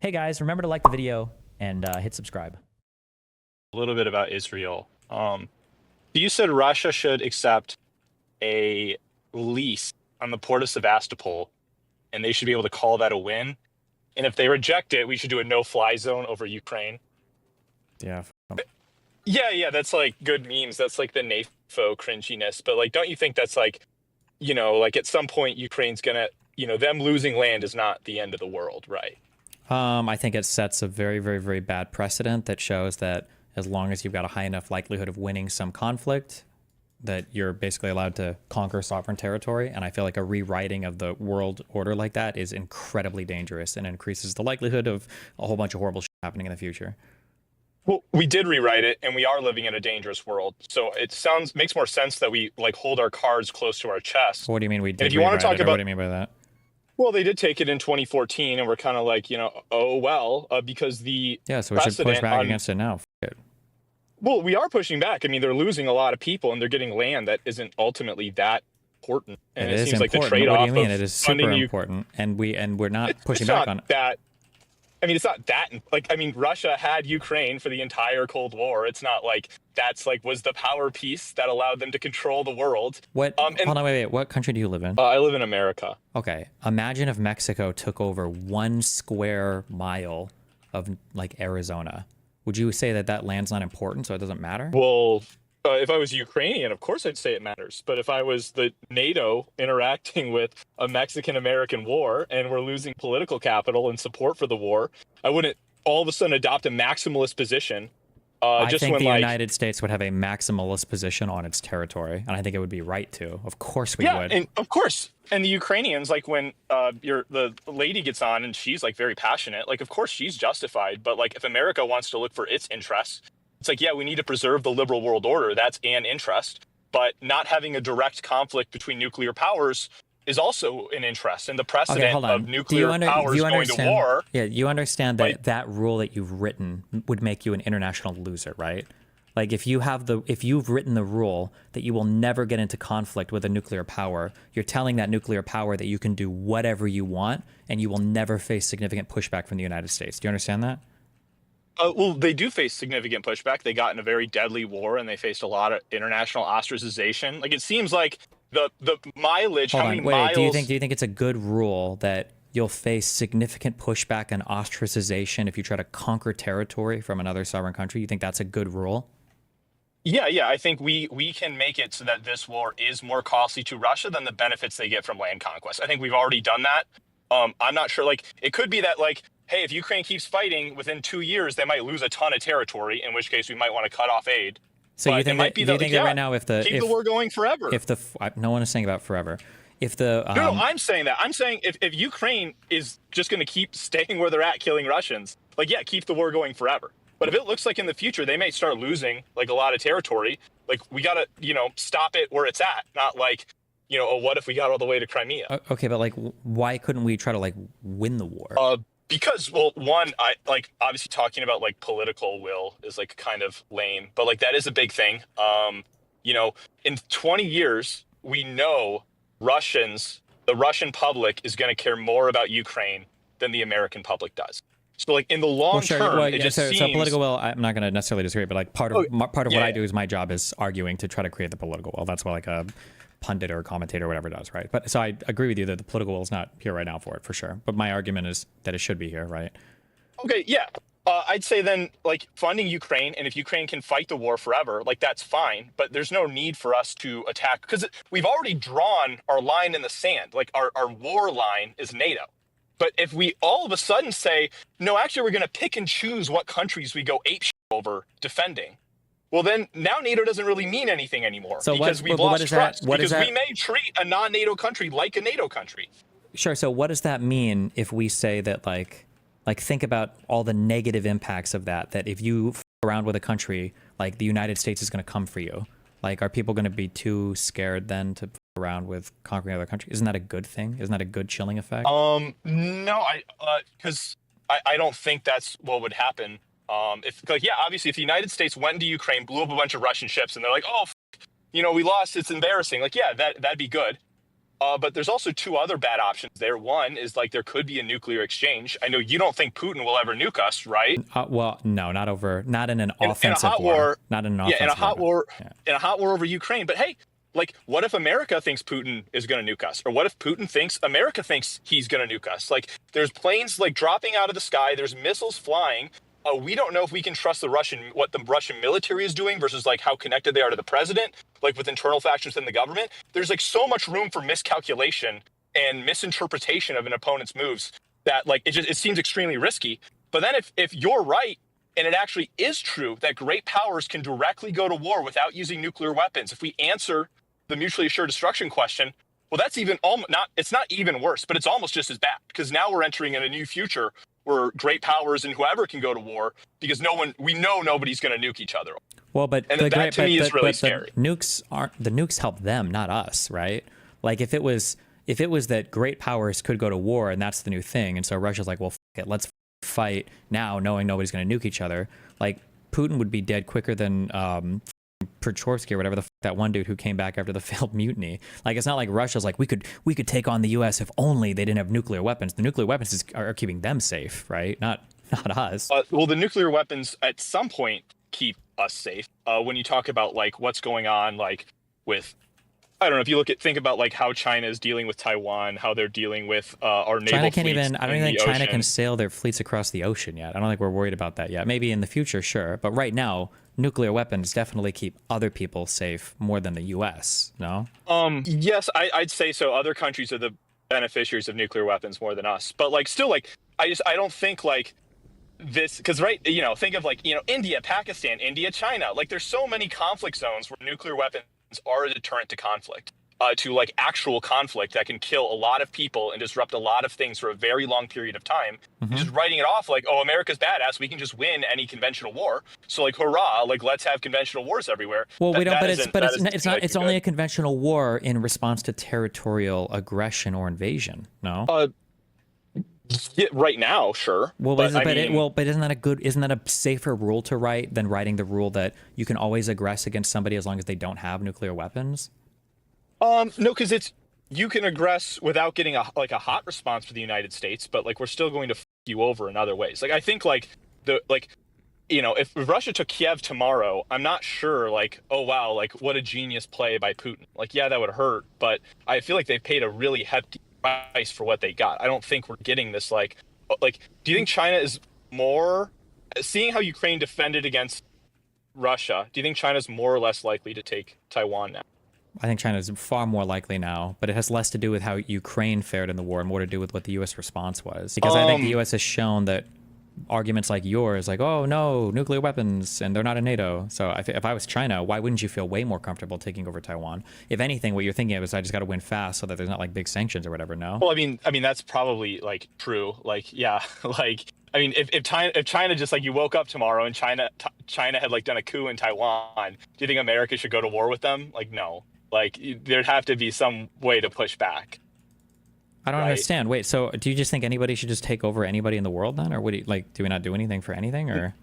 Hey guys, remember to like the video and hit subscribe. A little bit about Israel. You said Russia should accept a lease on the port of Sevastopol, and they should be able to call that a win. And if they reject it, we should do a no-fly zone over Ukraine. Yeah. Yeah, that's like good memes. That's like the NATO cringiness. But like, don't you think that's like, like at some point Ukraine's gonna, them losing land is not the end of the world, right? I think it sets a very, very, very bad precedent that shows that as long as you've got a high enough likelihood of winning some conflict, that you're basically allowed to conquer sovereign territory. And I feel like a rewriting of the world order like that is incredibly dangerous and increases the likelihood of a whole bunch of horrible shit happening in the future. Well, we did rewrite it, and we are living in a dangerous world. So it makes more sense that we like hold our cards close to our chest. What do you mean we did? And if you want to talk about, what do you mean by that? Well, they did take it in 2014, and we're kind of like, oh well, because the so we should push back against it now. F it. Well, we are pushing back. I mean, they're losing a lot of people, and they're getting land that isn't ultimately that important. And it seems important. like the trade-off. What do you mean? It is super important, and we're not pushing back on that. I mean, it's not that. Like, I mean, Russia had Ukraine for the entire Cold War. It's not like that's like was the power piece that allowed them to control the world. What? Hold on, wait. What country do you live in? I live in America. Okay. Imagine if Mexico took over 1 square mile of like Arizona. Would you say that that land's not important, so it doesn't matter? Well, if I was Ukrainian, of course I'd say it matters. But if I was the NATO interacting with a Mexican-American war and we're losing political capital and support for the war, I wouldn't all of a sudden adopt a maximalist position. I think the United States would have a maximalist position on its territory, and I think it would be right to. Of course we would. And of course. And the Ukrainians, like when the lady gets on and she's like very passionate, like of course she's justified. But like if America wants to look for its interests, it's like, yeah, we need to preserve the liberal world order. That's an interest. But not having a direct conflict between nuclear powers is also an interest. And the precedent of nuclear powers going to war. Yeah, you understand that that rule that you've written would make you an international loser, right? Like if you've written the rule that you will never get into conflict with a nuclear power, you're telling that nuclear power that you can do whatever you want and you will never face significant pushback from the United States. Do you understand that? Well, they do face significant pushback. They got in a very deadly war, and they faced a lot of international ostracization. Like it seems like the mileage. Hold on, wait. Do you think it's a good rule that you'll face significant pushback and ostracization if you try to conquer territory from another sovereign country? You think that's a good rule? Yeah. I think we can make it so that this war is more costly to Russia than the benefits they get from land conquest. I think we've already done that. I'm not sure. Like it could be that like, hey, if Ukraine keeps fighting within 2 years, they might lose a ton of territory, in which case we might want to cut off aid. So but you think that right now, if the war going forever, no one is saying about forever. If the no, I'm saying that. I'm saying if Ukraine is just going to keep staying where they're at, killing Russians, like yeah, keep the war going forever. But if it looks like in the future they may start losing like a lot of territory, like we gotta stop it where it's at, not like what if we got all the way to Crimea? Okay, but like why couldn't we try to like win the war? Because, well, one, I like obviously talking about like political will is like kind of lame, but like that is a big thing. In 20 years, we know the Russian public is going to care more about Ukraine than the American public does. So like in the long term, it just seems... So political will, I'm not going to necessarily disagree, but like part of what I do is my job is arguing to try to create the political will. That's what like a pundit or a commentator or whatever does, right? But so I agree with you that the political will is not here right now for it, for sure. But my argument is that it should be here, right? Okay, yeah. I'd say then, like, funding Ukraine, and if Ukraine can fight the war forever, like, that's fine. But there's no need for us to attack, because we've already drawn our line in the sand. Like, our war line is NATO. But if we all of a sudden say, no, actually, we're going to pick and choose what countries we go ape over defending, well, then now NATO doesn't really mean anything anymore because we've lost trust. Because we may treat a non-NATO country like a NATO country. Sure. So what does that mean if we say that like think about all the negative impacts of that if you f around with a country, like the United States is going to come for you? Like, are people going to be too scared then to f around with conquering other countries? Isn't that a good thing? Isn't that a good chilling effect? No, because I don't think that's what would happen. Obviously, if the United States went into Ukraine, blew up a bunch of Russian ships, and they're like, oh, we lost, it's embarrassing. Like, yeah, that'd be good. But there's also two other bad options there. One is like there could be a nuclear exchange. I know you don't think Putin will ever nuke us, right? Well, no, not in an In a offensive hot war. war, Not in an yeah, offensive war. Yeah. in a hot war over Ukraine. But hey, like, what if America thinks Putin is going to nuke us, or what if Putin thinks America thinks he's going to nuke us? Like, there's planes like dropping out of the sky. There's missiles flying. We don't know if we can trust what the Russian military is doing versus like how connected they are to the president, like with internal factions within the government. There's like so much room for miscalculation and misinterpretation of an opponent's moves that like it seems extremely risky. But then if you're right and it actually is true that great powers can directly go to war without using nuclear weapons, if we answer the mutually assured destruction question, well, that's even it's not even worse, but it's almost just as bad, because now we're entering in a new future where great powers and whoever can go to war because we know nobody's going to nuke each other. Well, but and that to me is really scary. The nukes help them, not us, right? Like if it was that great powers could go to war and that's the new thing, and so Russia's like, well, it, let's fight now, knowing nobody's going to nuke each other. Like Putin would be dead quicker than Protchorsky or whatever that one dude who came back after the failed mutiny. Like it's not like Russia's like we could take on the U.S. if only they didn't have nuclear weapons. The nuclear weapons are keeping them safe, right? Not us. Well, the nuclear weapons at some point keep us safe. When you talk about like what's going on, like with, I don't know, if you think about like how China is dealing with Taiwan, how they're dealing with our naval China can't fleets even. I don't in even think the China ocean. can sail their fleets across the ocean yet. I don't think we're worried about that yet. Maybe in the future, sure, but right now, nuclear weapons definitely keep other people safe more than the U.S. No. Yes, I'd say so. Other countries are the beneficiaries of nuclear weapons more than us, but like still, like I don't think like this, because right, think of like India, Pakistan, India, China. Like there's so many conflict zones where nuclear weapons are a deterrent to conflict. To like actual conflict that can kill a lot of people and disrupt a lot of things for a very long period of time. Mm-hmm. Just writing it off like, oh, America's badass, we can just win any conventional war. So like, hurrah, like let's have conventional wars everywhere. Well, we don't. It's only a conventional war in response to territorial aggression or invasion. No. Yeah, right now, sure. Well, but isn't that a good? Isn't that a safer rule to write than writing the rule that you can always aggress against somebody as long as they don't have nuclear weapons? No, because you can aggress without getting a hot response for the United States, but like we're still going to f you over in other ways. Like I think if Russia took Kiev tomorrow, I'm not sure like, oh wow, like what a genius play by Putin. Like yeah, that would hurt, but I feel like they've paid a really hefty price for what they got. I don't think we're getting this like do you think China is more, seeing how Ukraine defended against Russia, do you think China's more or less likely to take Taiwan now? I think China is far more likely now, but it has less to do with how Ukraine fared in the war and more to do with what the U.S. response was. Because I think the U.S. has shown that arguments like yours, like, oh, no, nuclear weapons, and they're not in NATO. So if I was China, why wouldn't you feel way more comfortable taking over Taiwan? If anything, what you're thinking of is I just got to win fast so that there's not like big sanctions or whatever, no? Well, I mean that's probably like true. Like, yeah, like, I mean, if China just like you woke up tomorrow and China had like done a coup in Taiwan, do you think America should go to war with them? Like, no. Like, there'd have to be some way to push back. I don't understand. Wait, so do you just think anybody should just take over anybody in the world then? Or do we not do anything for anything? Or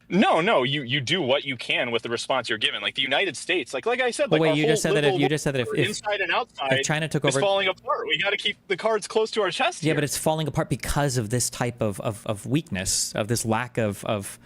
No, you do what you can with the response you're given. Like the United States, like I said, like you just said that if inside and outside, if China took over, it's falling apart. We got to keep the cards close to our chest. Yeah, here. but it's falling apart because of this type of weakness, of this lack of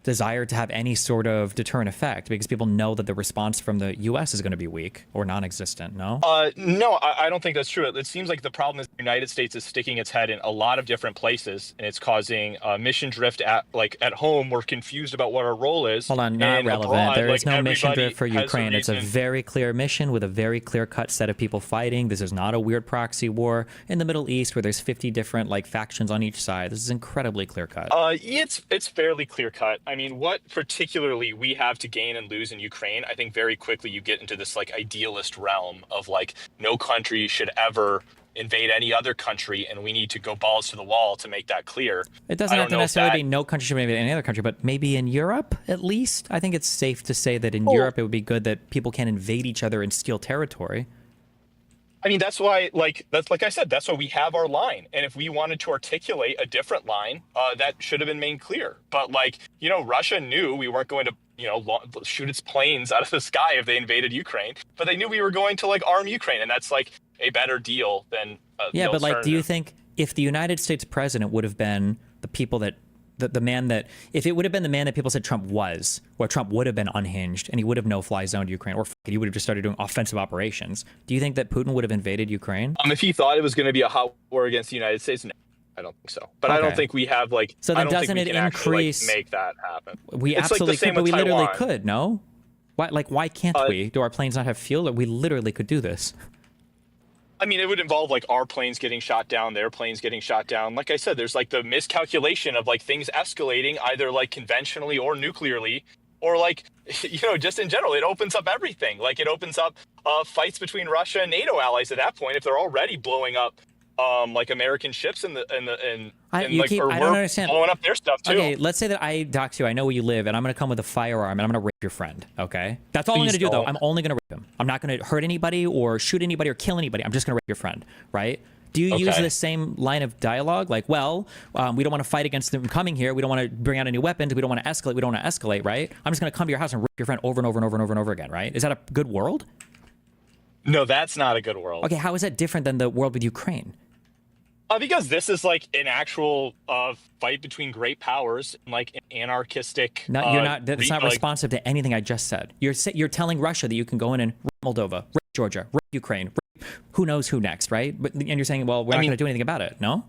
desire to have any sort of deterrent effect, because people know that the response from the U.S. is going to be weak or non-existent. No. No, I don't think that's true. It seems like the problem is the United States is sticking its head in a lot of different places, and it's causing mission drift at home. We're confused about what our role is. Hold on, not relevant. Abroad, there is no mission drift for has Ukraine. It's a very clear mission with a very clear-cut set of people fighting. This is not a weird proxy war in the Middle East where there's 50 different factions on each side. This is incredibly clear-cut. It's fairly clear-cut. I mean, what particularly we have to gain and lose in Ukraine, I think very quickly you get into this idealist realm of no country should ever invade any other country, and we need to go balls to the wall to make that clear. It doesn't have to necessarily be no country should invade any other country, but maybe in Europe at least. I think it's safe to say that in Europe it would be good that people can invade each other and steal territory. I mean, that's why, that's like I said, that's why we have our line. And if we wanted to articulate a different line, that should have been made clear. But Russia knew we weren't going to, shoot its planes out of the sky if they invaded Ukraine. But they knew we were going to arm Ukraine, and that's a better deal than Yeah, the but like, do you alternative. think if the United States president would have been the people that the man that if it would have been the man that people said Trump was, where Trump would have been unhinged and he would have no-fly zoned Ukraine, or he would have just started doing offensive operations, do you think that Putin would have invaded Ukraine? If he thought it was going to be a hot war against the United States, no, I don't think so. But I don't Okay. think we have like. So I then don't think doesn't we it can actually increase? like, make that happen. We It's like the absolutely same could, but with we literally Taiwan. could. No, why can't we? Do our planes not have fuel? We literally could do this. I mean, it would involve like our planes getting shot down, their planes getting shot down. Like I said, there's like the miscalculation of like things escalating either like conventionally or nuclearly, or like, just in general. It opens up everything. Like it opens up fights between Russia and NATO allies at that point if they're already blowing up like American ships and I don't understand. blowing up their stuff too. Okay, let's say that I dox you. I know where you live, and I'm going to come with a firearm, and I'm going to rape your friend. Okay, that's all I'm going to do, though. don't. I'm only going to rape him. I'm not going to hurt anybody or shoot anybody or kill anybody. I'm just going to rape your friend, right? Do you use Okay. the same line of dialogue? Like, well, we don't want to fight against them coming here. We don't want to bring out any weapons. We don't want to escalate. We don't want to escalate, right? I'm just going to come to your house and rape your friend over and over and over and over and over again, right? Is that a good world? No, that's not a good world. Okay, how is that different than the world with Ukraine? Because this is like an actual fight between great powers, and like an anarchistic. No, you're not. That's not responsive to anything I just said. You're telling Russia that you can go in and rape Moldova, rape Georgia, rape Ukraine, rape who knows who next, right? And you're saying, well, we're not going to do anything about it. No.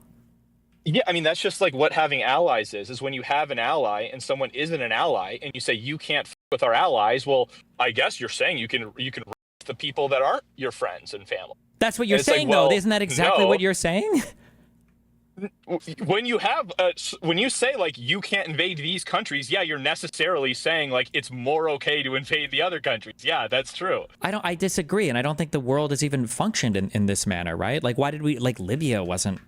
Yeah, I mean that's just like what having allies is when you have an ally and someone isn't an ally, and you say you can't f with our allies. Well, I guess you're saying you can rape the people that aren't your friends and family. That's what you're it's like, saying, well, though. Isn't that exactly no. what you're saying? When you have when you say like you can't invade these countries, yeah, you're necessarily saying like it's more okay to invade the other countries. Yeah, that's true. I disagree, and I don't think the world has even functioned in this manner, right? Like, why did we like Libya wasn't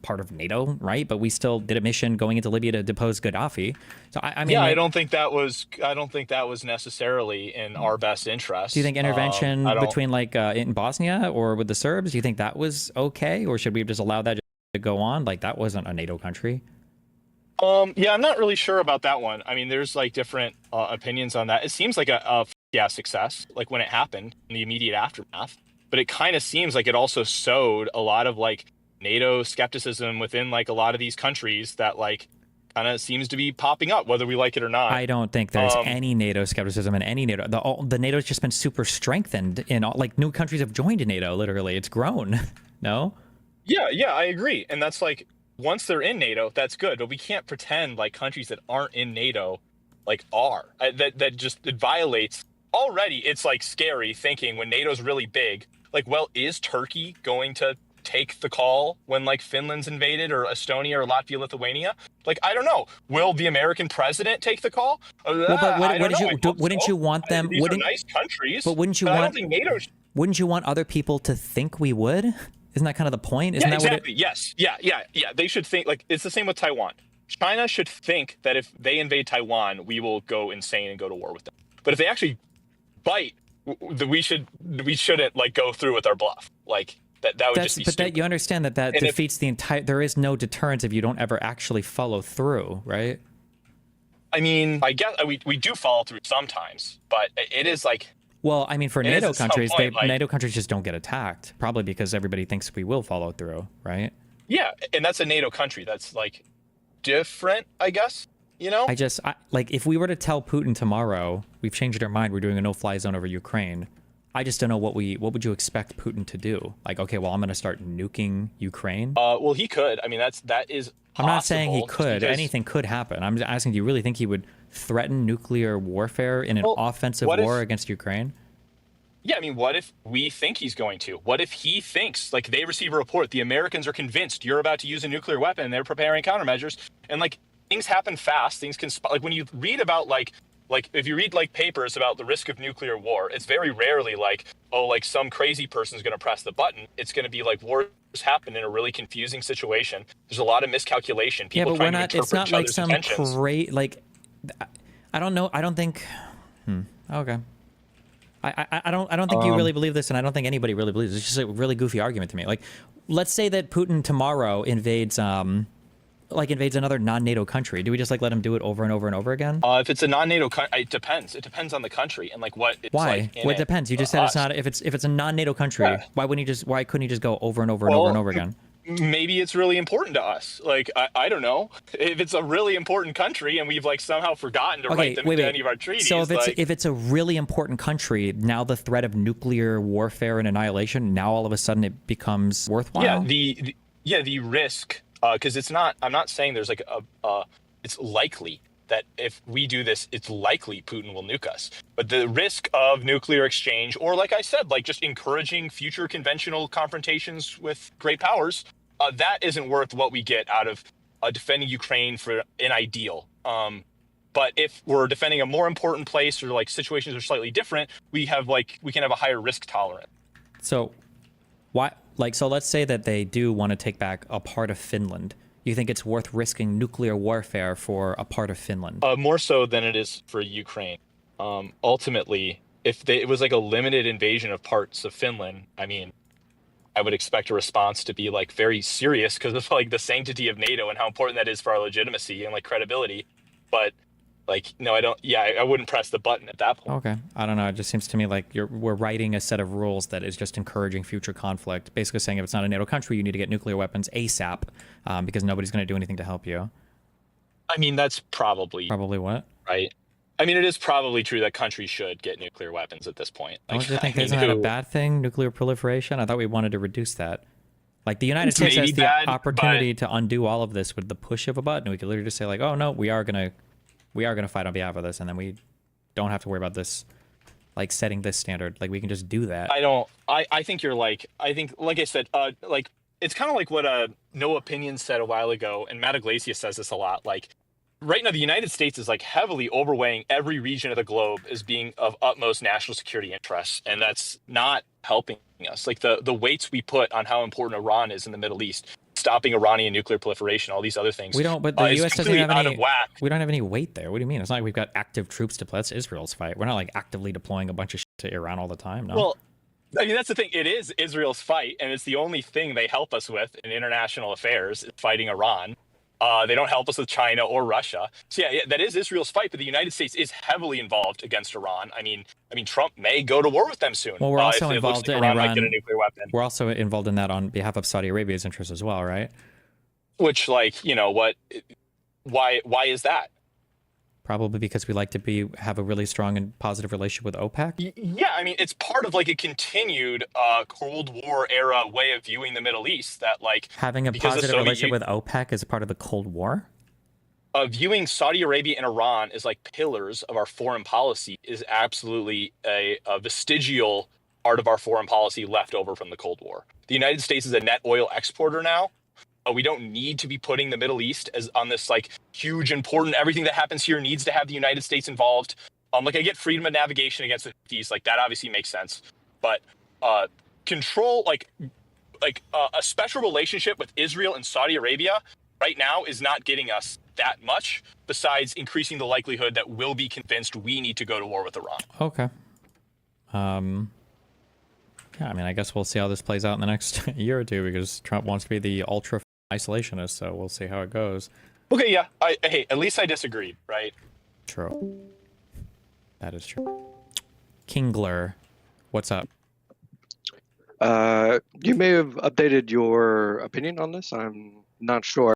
part of NATO, right? But we still did a mission going into Libya to depose Gaddafi. So I mean, yeah, like, I don't think that was necessarily in our best interest. do you think intervention I don't- between like in Bosnia or with the Serbs? Do you think that was okay, or should we have just allowed that to go on? Like, that wasn't a NATO country. Yeah, I'm not really sure about that one. I mean, there's like different opinions on that. It seems like a success, like when it happened in the immediate aftermath. But it kind of seems like it also sowed a lot of like NATO skepticism within like a lot of these countries that like kind of seems to be popping up, whether we like it or not. I don't think there's any NATO skepticism in any NATO. The NATO's just been super strengthened in all, like, new countries have joined NATO. Literally, it's grown. No. Yeah, I agree. And that's like once they're in NATO, that's good. But we can't pretend like countries that aren't in NATO like are. That just it violates already. It's like scary thinking when NATO's really big. Like, well, is Turkey going to take the call when like Finland's invaded, or Estonia or Latvia, Lithuania? Like, I don't know. Will the American president take the call? Well, but wouldn't you want them? These are nice countries. But wouldn't you I don't want? think NATO. Wouldn't you want other people to think we would? Isn't that kind of the point? Isn't Yeah, that exactly. Yes. Yeah. They should think like it's the same with Taiwan. China should think that if they invade Taiwan, we will go insane and go to war with them. But if they actually bite, we shouldn't like go through with our bluff. Like that would just be stupid. That you understand that defeats the entire. There is no deterrence if you don't ever actually follow through, right? I mean, I guess we do follow through sometimes, but it is like. Well, I mean, for NATO countries, like, NATO countries just don't get attacked, probably because everybody thinks we will follow through, right? Yeah, and that's a NATO country. That's like different, I guess. Like, if we were to tell Putin tomorrow, we've changed our mind, we're doing a no-fly zone over Ukraine, I just don't know what would you expect Putin to do? Like, okay, well, I'm going to start nuking Ukraine. Well, he could. I mean, that is possible. I'm not saying he could. Anything could happen. I'm just asking, do you really think he would threaten nuclear warfare in an offensive war against Ukraine? Yeah, I mean, what if we think he's going to? What if he thinks, like, they receive a report, the Americans are convinced you're about to use a nuclear weapon, and they're preparing countermeasures, and, like, things happen fast, things can, like, when you read about, like, if you read, like, papers about the risk of nuclear war, it's very rarely, like, oh, like, some crazy person's going to press the button. It's going to be, like, wars happen in a really confusing situation. There's a lot of miscalculation. People trying to interpret it's not each like other's some intentions. like, I don't know. I don't think, okay. I don't think you really believe this, and I don't think anybody really believes it. It's just a really goofy argument to me. Like, let's say that Putin tomorrow invades like invades another non-NATO country? Do we just like let him do it over and over and over again? If it's a non-NATO country, it depends. It depends on the country and like what it's Why? like in Well, it depends. You just said it's us. not. If it's a non-NATO country, Yeah. why couldn't he just go over and over and over and over again? Maybe it's really important to us. Like, I don't know. If it's a really important country and we've like somehow forgotten to write them into any of our treaties. So if like, it's a really important country, now the threat of nuclear warfare and annihilation, now all of a sudden it becomes worthwhile. the risk, because it's not. I'm not saying there's like it's likely that if we do this, it's likely Putin will nuke us. But the risk of nuclear exchange, or like I said, like just encouraging future conventional confrontations with great powers, that isn't worth what we get out of defending Ukraine for an ideal. But if we're defending a more important place or like situations are slightly different, we can have a higher risk tolerance. So why? Like, so let's say that they do want to take back a part of Finland. You think it's worth risking nuclear warfare for a part of Finland? More so than it is for Ukraine. Ultimately, if it was like a limited invasion of parts of Finland, I mean, I would expect a response to be like very serious because of like the sanctity of NATO and how important that is for our legitimacy and like credibility. But like, no, I don't. Yeah, I wouldn't press the button at that point. Okay, I don't know. It just seems to me like we're writing a set of rules that is just encouraging future conflict. Basically saying if it's not a NATO country, you need to get nuclear weapons ASAP because nobody's going to do anything to help you. I mean, that's probably what? right. I mean, it is probably true that countries should get nuclear weapons at this point. Like, Don't you think isn't that a bad thing? Nuclear proliferation? I thought we wanted to reduce that. Like the United States has the opportunity to undo all of this with the push of a button. We could literally just say like, oh no, we are gonna fight on behalf of this, and then we don't have to worry about this, like setting this standard. Like we can just do that. I think you're like, like I said, like it's kind of like what No Opinion said a while ago, and Matt Iglesias says this a lot. Like right now, the United States is like heavily overweighing every region of the globe as being of utmost national security interests, and that's not helping us. Like the weights we put on how important Iran is in the Middle East, stopping Iranian nuclear proliferation, all these other things. We don't, but the U.S. doesn't have out any. of whack. We don't have any weight there. What do you mean? It's not like we've got active troops to play. That's Israel's fight. We're not like actively deploying a bunch of shit to Iran all the time. No. Well, I mean, that's the thing. It is Israel's fight, and it's the only thing they help us with in international affairs, is fighting Iran. They don't help us with China or Russia. So yeah, that is Israel's fight, but the United States is heavily involved against Iran. I mean, Trump may go to war with them soon. Well, we're also involved in Iran. Might get a nuclear weapon. We're also involved in that on behalf of Saudi Arabia's interests as well, right? Which, like, you know what? Why is that? Probably because we like to have a really strong and positive relationship with OPEC. Yeah, I mean, it's part of like a continued Cold War era way of viewing the Middle East. That like having a positive relationship with OPEC is part of the Cold War. Viewing Saudi Arabia and Iran as like pillars of our foreign policy is absolutely a vestigial part of our foreign policy left over from the Cold War. The United States is a net oil exporter now. We don't need to be putting the Middle East as on this like huge important. Everything that happens here needs to have the United States involved. Like I get freedom of navigation against the Houthis, like that obviously makes sense. But control, like a special relationship with Israel and Saudi Arabia right now is not getting us that much. Besides increasing the likelihood that we'll be convinced we need to go to war with Iran. Okay. Yeah, I mean, I guess we'll see how this plays out in the next year or two because Trump wants to be the ultra isolationist, so we'll see how it goes. Okay, yeah. Hey, at least I disagreed, right? True. That is true. Kingler, what's up? You may have updated your opinion on this. I'm not sure.